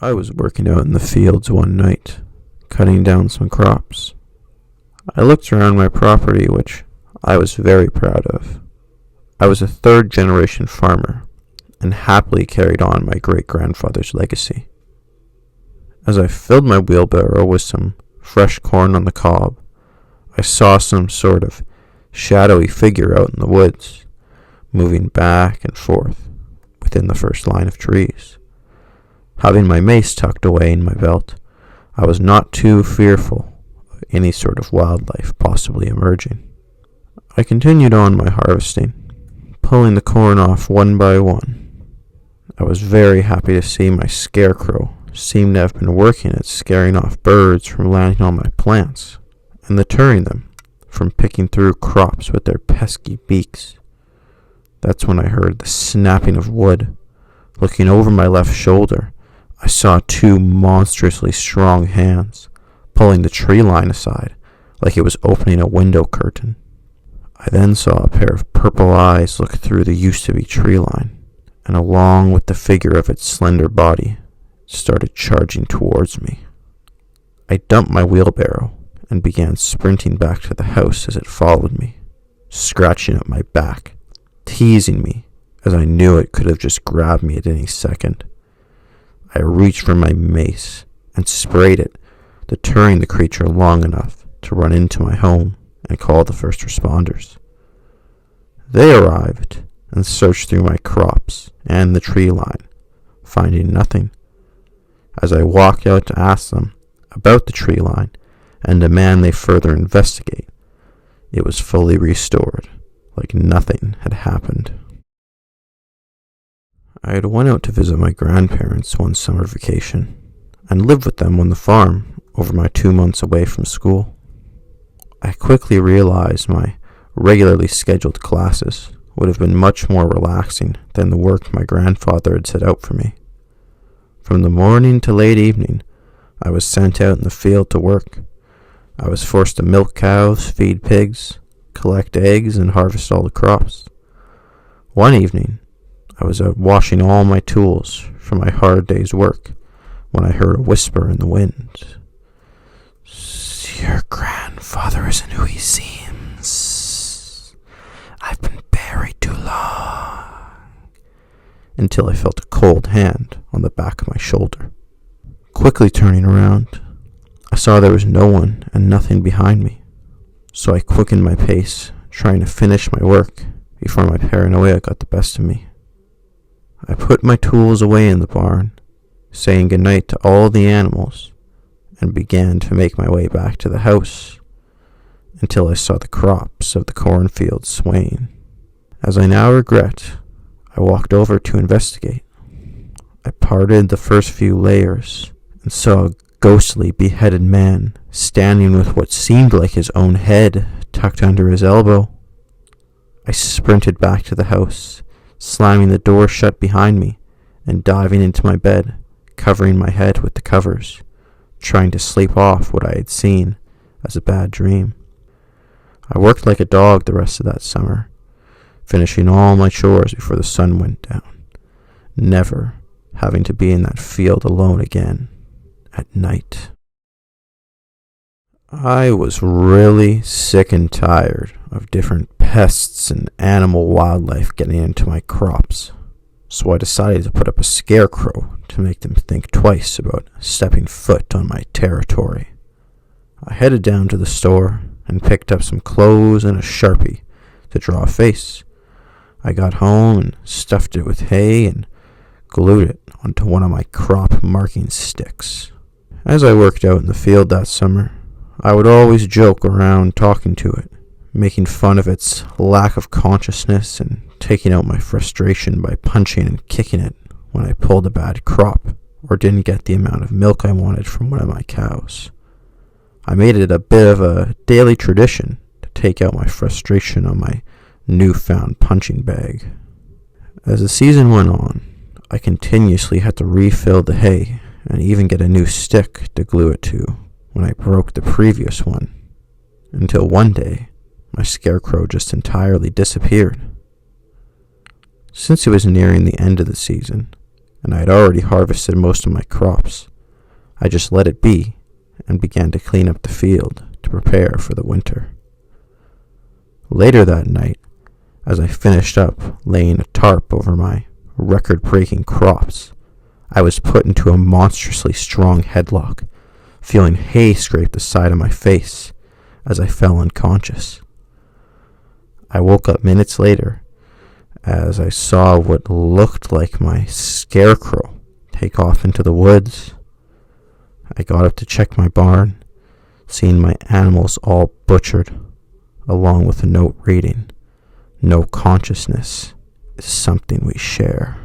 I was working out in the fields one night, cutting down some crops. I looked around my property, which I was very proud of. I was a third-generation farmer, and happily carried on my great-grandfather's legacy. As I filled my wheelbarrow with some fresh corn on the cob, I saw some sort of shadowy figure out in the woods, moving back and forth within the first line of trees. Having my mace tucked away in my belt, I was not too fearful of any sort of wildlife possibly emerging. I continued on my harvesting, pulling the corn off one by one. I was very happy to see my scarecrow seemed to have been working at scaring off birds from landing on my plants and deterring them from picking through crops with their pesky beaks. That's when I heard the snapping of wood. Looking over my left shoulder, I saw two monstrously strong hands pulling the tree line aside like it was opening a window curtain. I then saw a pair of purple eyes look through the used-to-be tree line, and along with the figure of its slender body, started charging towards me. I dumped my wheelbarrow and began sprinting back to the house as it followed me, scratching at my back, teasing me as I knew it could have just grabbed me at any second. I reached for my mace and sprayed it, deterring the creature long enough to run into my home and call the first responders. They arrived and searched through my crops and the tree line, finding nothing. As I walked out to ask them about the tree line and demand they further investigate, it was fully restored, like nothing had happened. I had went out to visit my grandparents one summer vacation and lived with them on the farm over my 2 months away from school. I quickly realized my regularly scheduled classes would have been much more relaxing than the work my grandfather had set out for me. From the morning to late evening, I was sent out in the field to work. I was forced to milk cows, feed pigs, collect eggs, and harvest all the crops. One evening, I was out washing all my tools for my hard day's work when I heard a whisper in the wind. "Your grandfather isn't who he seems. I've been buried too long." Until I felt a cold hand on the back of my shoulder. Quickly turning around, I saw there was no one and nothing behind me. So I quickened my pace, trying to finish my work before my paranoia got the best of me. I put my tools away in the barn, saying goodnight to all the animals, and began to make my way back to the house until I saw the crops of the cornfield swaying. As I now regret, I walked over to investigate. I parted the first few layers and saw a ghostly beheaded man standing with what seemed like his own head tucked under his elbow. I sprinted back to the house, slamming the door shut behind me and diving into my bed, covering my head with the covers, trying to sleep off what I had seen as a bad dream. I worked like a dog the rest of that summer, finishing all my chores before the sun went down, never having to be in that field alone again at night. I was really sick and tired of different pests and animal wildlife getting into my crops, so I decided to put up a scarecrow to make them think twice about stepping foot on my territory. I headed down to the store and picked up some clothes and a Sharpie to draw a face. I got home and stuffed it with hay and glued it onto one of my crop marking sticks. As I worked out in the field that summer, I would always joke around talking to it, making fun of its lack of consciousness and taking out my frustration by punching and kicking it when I pulled a bad crop or didn't get the amount of milk I wanted from one of my cows. I made it a bit of a daily tradition to take out my frustration on my newfound punching bag. As the season went on, I continuously had to refill the hay and even get a new stick to glue it to when I broke the previous one, until one day my scarecrow just entirely disappeared. Since it was nearing the end of the season, and I had already harvested most of my crops. I just let it be and began to clean up the field to prepare for the winter. Later that night, as I finished up laying a tarp over my record-breaking crops, I was put into a monstrously strong headlock, feeling hay scrape the side of my face as I fell unconscious. I woke up minutes later as I saw what looked like my scarecrow take off into the woods. I got up to check my barn, seeing my animals all butchered, along with a note reading, "No consciousness is something we share."